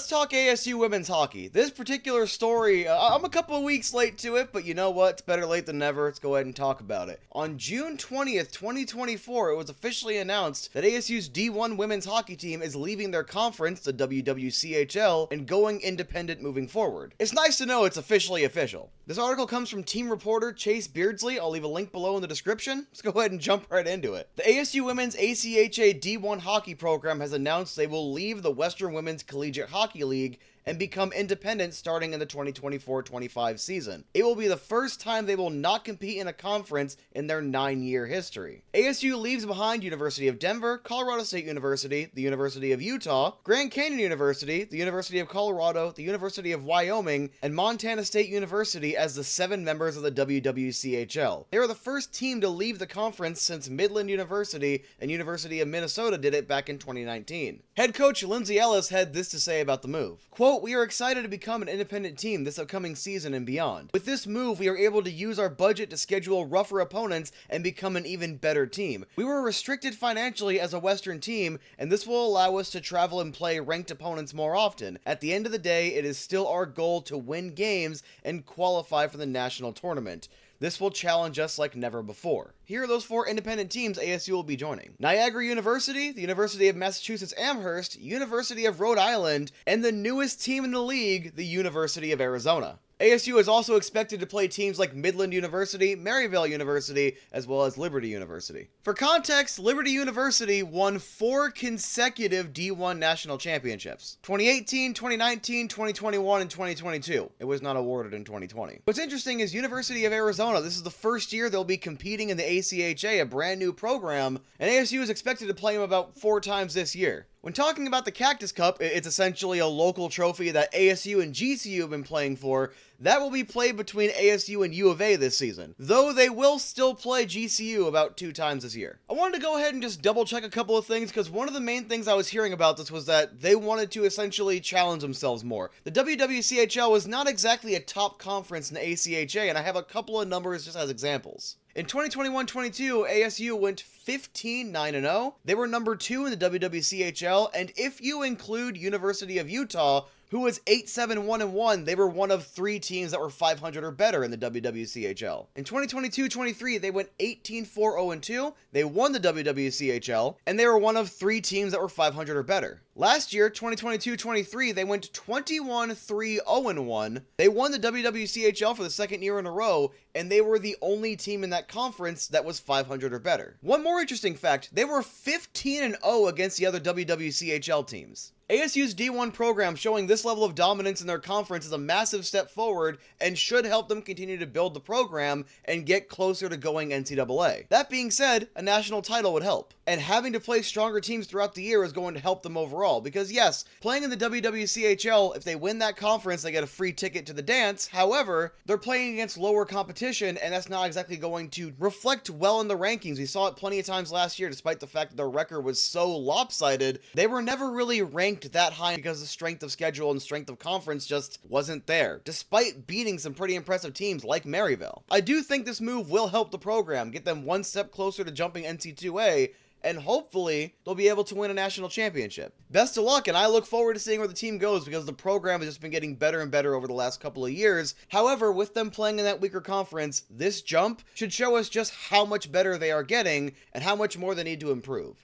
let's talk ASU women's hockey. This particular story, I'm a couple of weeks late to it, but you know what? It's better late than never. Let's go ahead and talk about it. On June 20th, 2024, it was officially announced that ASU's D1 women's hockey team is leaving their conference, the WWCHL, and going independent moving forward. It's nice to know it's officially official. This article comes from team reporter Chase Beardsley. I'll leave a link below in the description. Let's go ahead and jump right into it. The ASU women's ACHA D1 hockey program has announced they will leave the Western Women's Collegiate Hockey League and become independent starting in the 2024-25 season. It will be the first time they will not compete in a conference in their 9-year history. ASU leaves behind University of Denver, Colorado State University, the University of Utah, Grand Canyon University, the University of Colorado, the University of Wyoming, and Montana State University as the 7 members of the WWCHL. They were the first team to leave the conference since Midland University and University of Minnesota did it back in 2019. Head coach Lindsay Ellis had this to say about the move. Quote, "We are excited to become an independent team this upcoming season and beyond. With this move, we are able to use our budget to schedule rougher opponents and become an even better team. We were restricted financially as a Western team, and this will allow us to travel and play ranked opponents more often. At the end of the day, it is still our goal to win games and qualify for the national tournament. This will challenge us like never before." Here are those 4 independent teams ASU will be joining: Niagara University, the University of Massachusetts Amherst, University of Rhode Island, and the newest team in the league, the University of Arizona. ASU is also expected to play teams like Midland University, Maryville University, as well as Liberty University. For context, Liberty University won 4 consecutive D1 national championships: 2018, 2019, 2021, and 2022. It was not awarded in 2020. What's interesting is University of Arizona, this is the first year they'll be competing in the ACHA, a brand new program, and ASU is expected to play them about 4 times this year. When talking about the Cactus Cup, it's essentially a local trophy that ASU and GCU have been playing for. That will be played between ASU and U of A this season, though they will still play GCU about 2 times this year. I wanted to go ahead and just double check a couple of things, because one of the main things I was hearing about this was that they wanted to essentially challenge themselves more. The WWCHL was not exactly a top conference in the ACHA, and I have a couple of numbers just as examples. In 2021-22, ASU went 15-9-0. They were number 2 in the WWCHL, and if you include University of Utah, who was 8-7-1-1, they were one of 3 teams that were 500 or better in the WWCHL. In 2022-23, they went 18-4-0-2. They won the WWCHL, and they were one of 3 teams that were 500 or better. Last year, 2022-23, they went 21-3-0-1. They won the WWCHL for the 2nd year in a row, and they were the only team in that conference that was 500 or better. One more interesting fact, they were 15-0 against the other WWCHL teams. ASU's D1 program showing this level of dominance in their conference is a massive step forward and should help them continue to build the program and get closer to going NCAA. That being said, a national title would help, and having to play stronger teams throughout the year is going to help them overall, because yes, playing in the WWCHL, if they win that conference, they get a free ticket to the dance. However, they're playing against lower competition, and that's not exactly going to reflect well in the rankings. We saw it plenty of times last year, despite the fact that their record was so lopsided. They were never really ranked that high because the strength of schedule and strength of conference just wasn't there, despite beating some pretty impressive teams like Maryville. I do think this move will help the program, get them one step closer to jumping NC2A, and hopefully they'll be able to win a national championship. Best of luck, and I look forward to seeing where the team goes, because the program has just been getting better and better over the last couple of years. However, with them playing in that weaker conference, this jump should show us just how much better they are getting and how much more they need to improve.